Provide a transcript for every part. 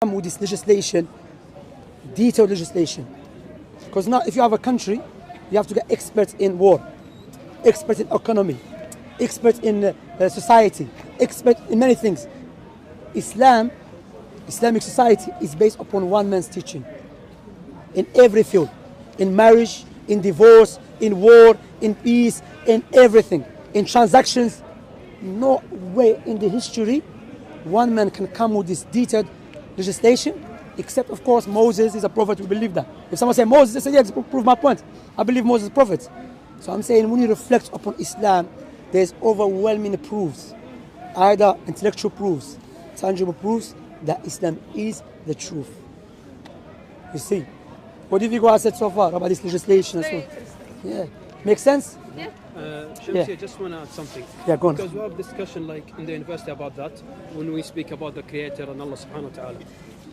come with this legislation, detailed legislation. Because now if you have a country, you have to get experts in war, experts in economy, experts in society, experts in many things. Islamic society is based upon one man's teaching in every field, in marriage, in divorce, in war, in peace, in everything, in transactions. No way in the history one man can come with this detailed legislation, except of course Moses is a prophet. We believe that. If someone say Moses, I say yes, prove my point. I believe Moses is a prophet. So I'm saying when you reflect upon Islam, there's overwhelming proofs, either intellectual proofs, tangible proofs that Islam is the truth. You see, what have you guys said so far about this legislation? Very and so? interesting. Yeah, makes sense. Yeah. Shamsi, Yeah. I just want to add something. Yeah, go on. Because we have discussion like in the university about that when we speak about the Creator and Allah subhanahu wa ta'ala.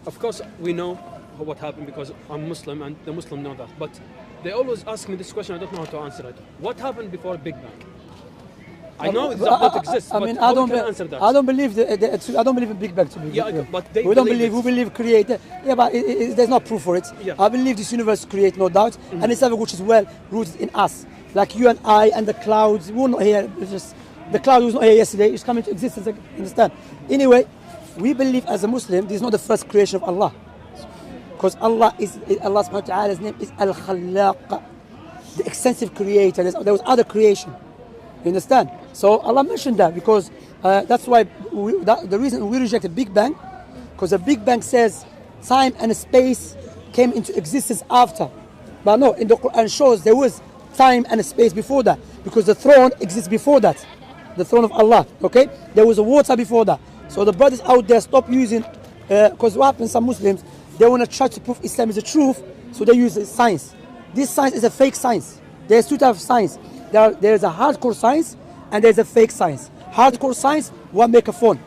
Of course, we know what happened because I'm Muslim and the Muslim know that. But they always ask me this question, I don't know how to answer it. What happened before Big Bang? I know that don't exist, but I how don't we can answer that? I don't believe I don't believe in Big Bang to be. Yeah, but they we don't believe believe. it. We believe creator. Yeah, but there's no proof for it. Yeah. I believe this universe created, no doubt, and it's something which is well rooted in us. Like you and I and the clouds. We were not here. It's just the cloud was not here yesterday. It's coming to existence. Understand? Anyway, we believe as a Muslim, this is not the first creation of Allah, because Allah subhanahu wa ta'ala's name is Al-Khallaq, the extensive creator. There was other creation. You understand? So Allah mentioned that because that's why the reason we rejected Big Bang, because the Big Bang says time and space came into existence after. But no, in the Quran shows there was time and space before that, because the throne exists before that, the throne of Allah. Okay, there was a water before that. So the brothers out there stop using, because what happens? Some Muslims, they want to try to prove Islam is the truth, so they use science. This science is a fake science. There's two types of science. There's a hardcore science and there's a fake science. Hardcore science, one make a phone,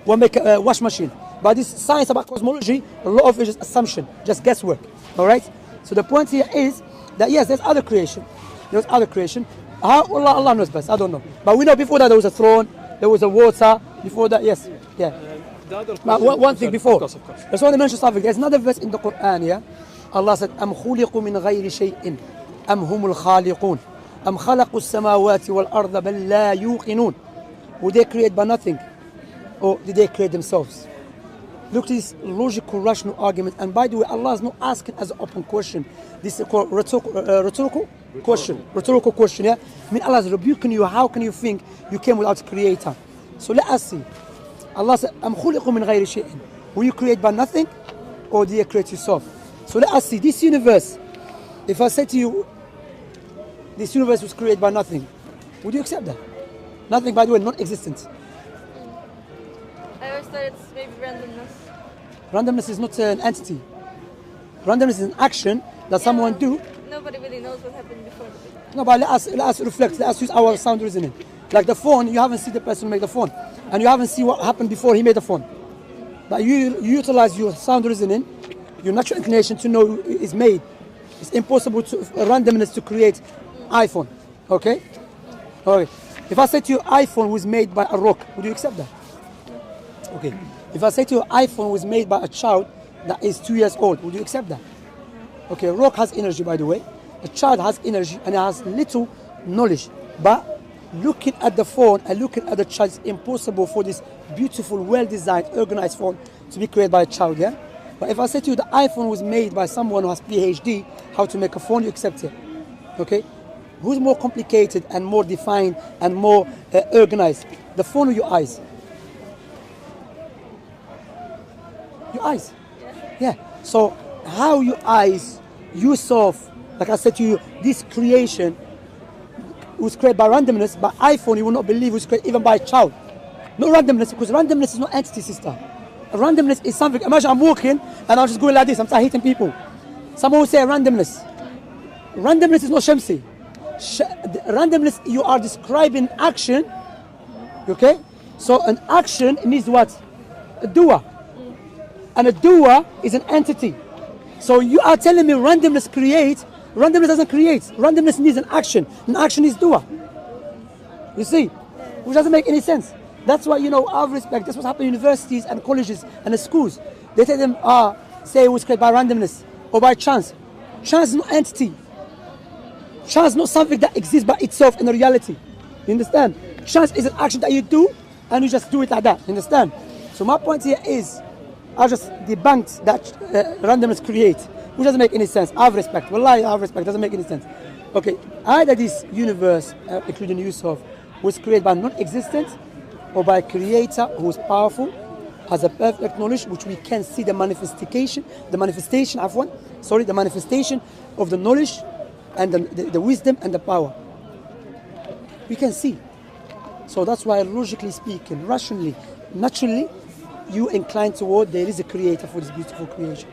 one make a wash machine. But this science about cosmology, a lot of it is assumption, just guesswork. All right. So the point here is that yes, there's other creation. There's other creation. How Allah knows best. I don't know. But we know before that there was a throne, there was a water. Before that, yes, yeah. The other But question, one thing before, of course. I just want to mention something. There's another verse in the Quran. Yeah, Allah said, "Am khuliqu min ghayri shay'in, am humul khaliqun, am khalaqu as-samawati wal arda bal la yuqinun." Were they created by nothing, or did they create themselves? Look at this logical, rational argument. And by the way, Allah is not asking as an open question. This is called rhetorical question. Rhetorical question. Yeah, I mean Allah is rebuking you. How can you think you came without a creator? So let us see. Allah said, "Am khuliqu min ghayri shay'in." Were you created by nothing, or did you create yourself? So let us see this universe. If I say to you, this universe was created by nothing, would you accept that? Nothing, by the way, non-existent. I always thought it's maybe randomness. Randomness is not an entity. Randomness is an action that someone do. Nobody really knows what happened before the Big Bang. No, but let us reflect. Let us use our sound reasoning. Like the phone, you haven't seen the person make the phone, and you haven't seen what happened before he made the phone. But you utilize your sound reasoning, your natural inclination to know it's made. It's impossible to randomness to create iPhone. Okay? Okay. If I say to you iPhone was made by a rock, would you accept that? Okay. If I say to you iPhone was made by a child that is 2 years old, would you accept that? Okay, rock has energy, by the way. A child has energy and has little knowledge. But looking at the phone and looking at the child, it's impossible for this beautiful, well-designed, organized phone to be created by a child, yeah? But if I say to you the iPhone was made by someone who has PhD, how to make a phone, you accept it. Okay? Who's more complicated and more defined and more organized? The phone or your eyes? Your eyes. Yeah. So how your eyes, yourself, like I said to you, this creation was created by randomness. By iPhone, you will not believe it was created even by a child. No randomness, because randomness is not entity, sister. Randomness is something. Imagine I'm walking and I'm just going like this. I'm hitting people. Someone will say randomness. Randomness is not shamsi. Randomness, you are describing action. Okay? So an action needs what? A doer. And a doer is an entity. So you are telling me randomness creates. Randomness doesn't create. Randomness needs an action. An action is doer. You see? Which doesn't make any sense. That's why, I have respect. That's what's happening in universities and colleges and the schools. They tell them, say it was created by randomness or by chance. Chance is not entity. Chance is not something that exists by itself in the reality. You understand? Chance is an action that you do and you just do it like that. You understand? So my point here is, I just debunked that randomness create, which doesn't make any sense. I have respect. Wallahi, I have respect. Doesn't make any sense. Okay, either this universe, including Yusuf, was created by non-existent or by a creator who is powerful, has a perfect knowledge, which we can see the manifestation of the manifestation of the knowledge and the wisdom and the power. We can see. So that's why, logically speaking, rationally, naturally, you incline toward there is a creator for this beautiful creation.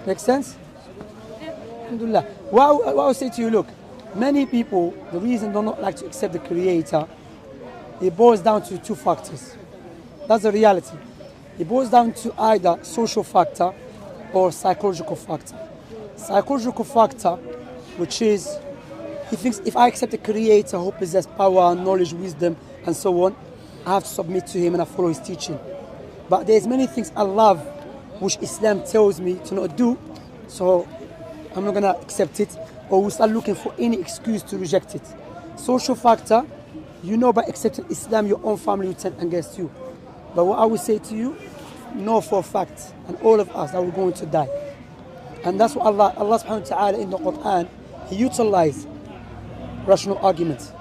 Make sense? Alhamdulillah. What I will say to you, look, many people, the reason they don't like to accept the creator, it boils down to two factors. That's the reality. It boils down to either social factor or psychological factor. Psychological factor, which is, he thinks if I accept a creator who possesses power, knowledge, wisdom, and so on, I have to submit to him and I follow his teaching. But there's many things I love which Islam tells me to not do, so I'm not going to accept it, or we start looking for any excuse to reject it. Social factor, by accepting Islam, your own family will turn against you. But what I will say to you, know for a fact, and all of us, that we're going to die. And that's what Allah subhanahu wa ta'ala in the Quran, He utilized rational arguments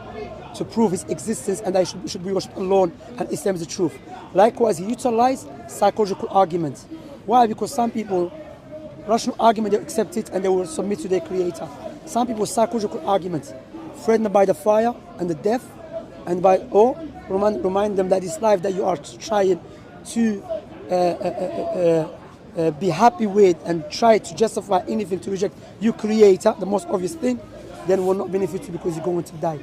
to prove His existence and that He should be worshipped alone and Islam is the truth. Likewise, He utilized psychological arguments. Why? Because some people, rational argument, they accept it and they will submit to their creator. Some people, psychological arguments, threatened by the fire and the death, and remind them that this life that you are trying to be happy with and try to justify anything to reject your creator, the most obvious thing, then will not benefit you because you're going to die.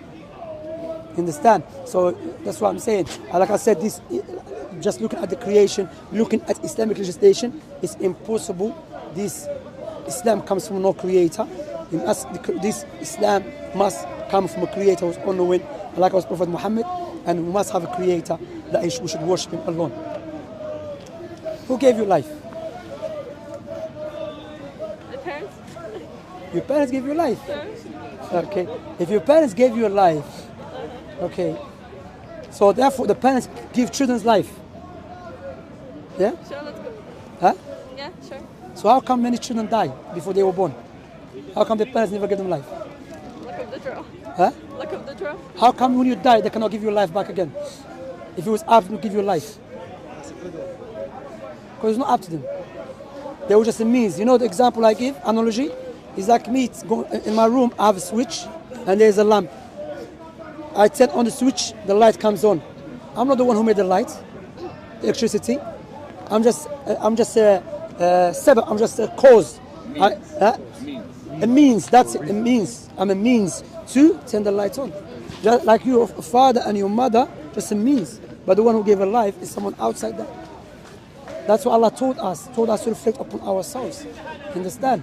Understand? So that's what I'm saying. Like I said, this just looking at the creation, looking at Islamic legislation, it's impossible. This Islam comes from no creator. This Islam must come from a creator who's unknown, like our Prophet Muhammad, and we must have a creator that we should worship him alone. Who gave you life? The parents. Your parents gave you life? Okay. If your parents gave you life, okay, so therefore the parents give children's life. Yeah? Sure, let's go. Huh? Yeah, sure. So how come many children die before they were born? How come the parents never give them life? Luck of the draw. Huh? Luck of the draw. How come when you die they cannot give you life back again? If it was up to them to give you life. Because it's not up to them. They were just a means. You know the example I give, analogy? It's like me in my room, I have a switch and there's a lamp. I turn on the switch, the light comes on. I'm not the one who made the light, the electricity. I'm just a cause. A means, that's it, a means. I'm a means to turn the light on. Just like your father and your mother, just a means. But the one who gave a life is someone outside that. That's what Allah told us to reflect upon ourselves. Understand?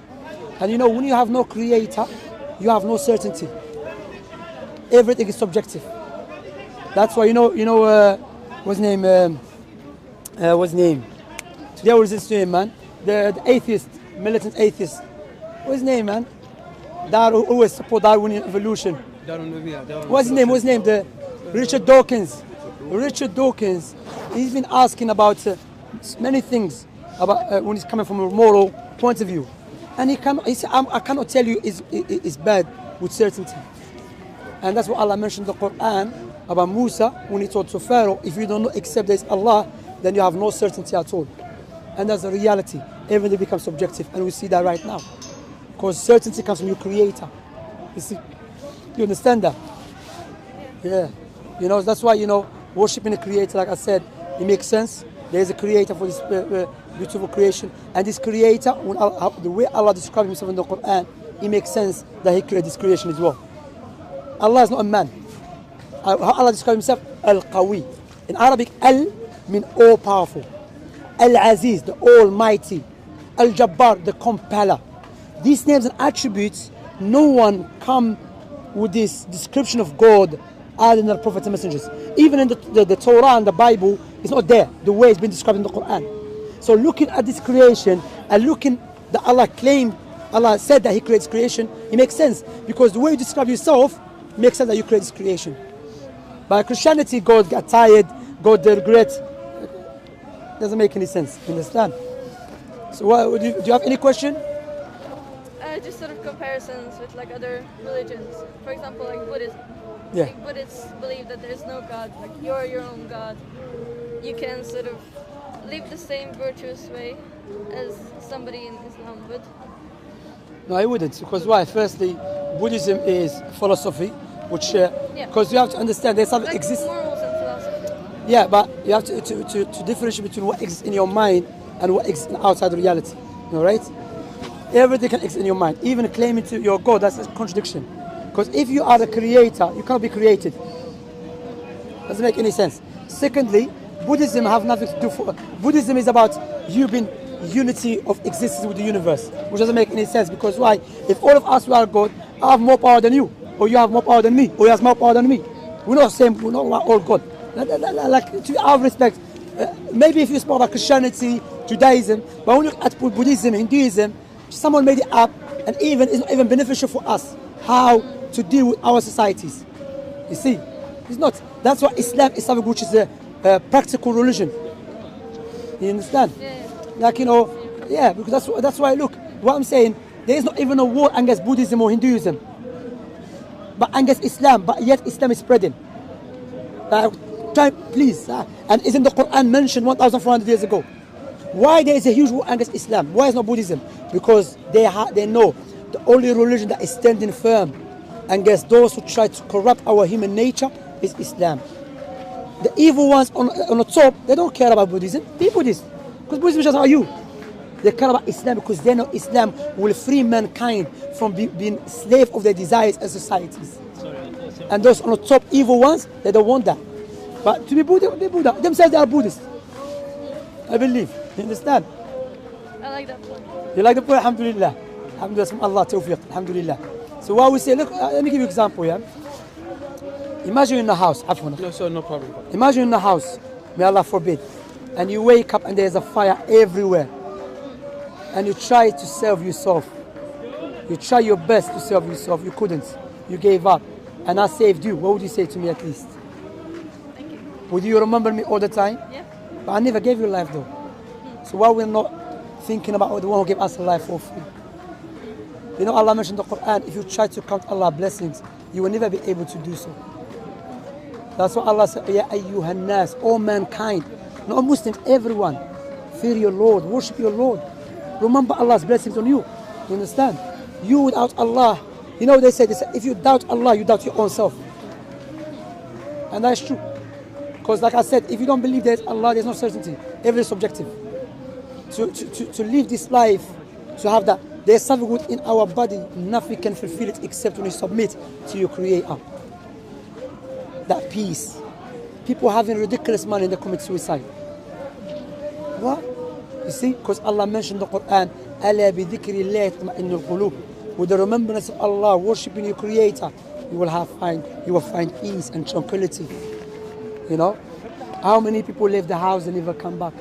And when you have no creator, you have no certainty. Everything is subjective. That's why what's his name? What's his name? Today I was listening to him, man. The atheist, militant atheist. What's his name, man? That always support Darwinian evolution. What's his name? The Richard Dawkins. Richard Dawkins. He's been asking about many things about when he's coming from a moral point of view, and he said, I cannot tell you is bad with certainty. And that's what Allah mentioned in the Quran about Musa when he told to Pharaoh, if you don't accept there is Allah, then you have no certainty at all. And that's the reality. Everything becomes subjective, and we see that right now. Because certainty comes from your creator. You see? You understand that? Yeah. That's why, worshiping a creator, like I said, it makes sense. There is a creator for this beautiful creation. And this creator, the way Allah describes himself in the Quran, it makes sense that he created this creation as well. Allah is not a man. How Allah describes himself? Al-Qawi. In Arabic, Al means all powerful. Al-Aziz, the Almighty. Al-Jabbar, the compeller. These names and attributes, no one come with this description of God added the prophets and messengers. Even in the Torah and the Bible, it's not there the way it's been described in the Quran. So looking at this creation and looking that Allah said that He creates creation, it makes sense because the way you describe yourself makes sense that you create this creation. By Christianity, God got tired, God regret. Doesn't make any sense. You understand? So, do you have any question? Just sort of comparisons with like other religions. For example, like Buddhism. Yeah. Like Buddhists believe that there's no God. Like you're your own God. You can sort of live the same virtuous way as somebody in Islam would. No, I wouldn't. Because why? Firstly, Buddhism is philosophy, which because you have to understand there's something Like exists. morals and philosophy. Yeah, but you have to differentiate between what exists in your mind and what exists outside reality. All right? Everything can exist in your mind. Even claiming to your God, that's a contradiction. Because if you are the creator, you cannot be created. Doesn't make any sense. Secondly, Buddhism have nothing to do for. Buddhism is about you being unity of existence with the universe, which doesn't make any sense. Because why? If all of us were God, I have more power than you, or you have more power than me, or you have more power than me. We're not the same. We're not all God. Like to our respect, maybe if you speak about Christianity, Judaism, but when you look at Buddhism, Hinduism, someone made it up, and even it's not even beneficial for us how to deal with our societies. You see, it's not. That's why Islam is something which is a practical religion. You understand? Yeah. Like because that's why. Look, what I'm saying, there is not even a war against Buddhism or Hinduism, but against Islam. But yet Islam is spreading. Please, and isn't the Quran mentioned 1,400 years ago? Why there is a huge war against Islam? Why is not Buddhism? Because they know the only religion that is standing firm against those who try to corrupt our human nature is Islam. The evil ones on the top, they don't care about Buddhism. Be Buddhist. Because Buddhism is just how you. They care about Islam because they know Islam will free mankind from being slave of their desires and societies. And those on the top evil ones, they don't want that. But to be Buddha, themselves they are Buddhists. I believe. You understand? I like that point. You like the point? Alhamdulillah. Alhamdulillah, from Allah, tawfiq. Alhamdulillah. So what we say, look, let me give you an example, yeah? Imagine in a house, No, sir, no problem. imagine in a house, may Allah forbid, and you wake up and there's a fire everywhere, and you try to save yourself. You try your best to save yourself, you couldn't. You gave up, and I saved you. What would you say to me at least? Thank you. Would you remember me all the time? Yeah. But I never gave you life though. So why we're not thinking about the one who gave us life for free? You know, Allah mentioned in the Quran, if you try to count Allah's blessings, you will never be able to do so. That's what Allah said, Ya ayyuhan nas, all mankind, not Muslims, everyone, fear your Lord, worship your Lord. Remember Allah's blessings on you. You understand? You without Allah, you know they say, if you doubt Allah, you doubt your own self. And that's true. Because like I said, if you don't believe there's Allah, there's no certainty. Everything is subjective. To live this life, to have that, there's something within our body, nothing can fulfill it except when you submit to your Creator. That peace. People having ridiculous money and they commit suicide. What? You see? Because Allah mentioned in the Quran, أَلَا بِذِكْرِ اللَّهِ تَطْمَئِنُّ الْقُلُوبُ. With the remembrance of Allah, worshipping your Creator, you will find peace and tranquility. You know? How many people leave the house and never come back?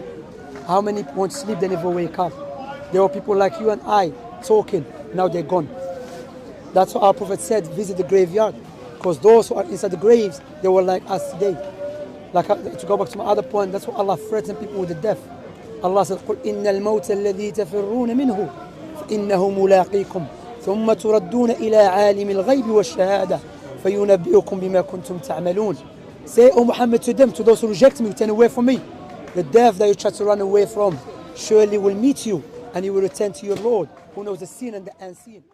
How many people want to sleep, they never wake up? There were people like you and I talking, now they're gone. That's what our Prophet said, visit the graveyard. Because those who are inside the graves, they were like us today. Like to go back to my other point, that's what Allah threatened people with the death. Allah said, قُلْ إِنَّ الْمَوْتَ الَّذِي تَفِرُّونَ مِنْهُ فَإِنَّهُ مُلَاقِيكُمْ ثُمَّ تُرَدُّونَ إِلَىٰ عَالِمِ الْغَيْبِ وَالشَّهَادَةِ فَيُنَبِّئُكُمْ بِمَا كُنْتُمْ تَعْمَلُونَ. Say, O Muhammad, to them, to those who reject me, turn away from me, the death that you try to run away from surely will meet you, and you will return to your Lord, who knows the seen and the unseen.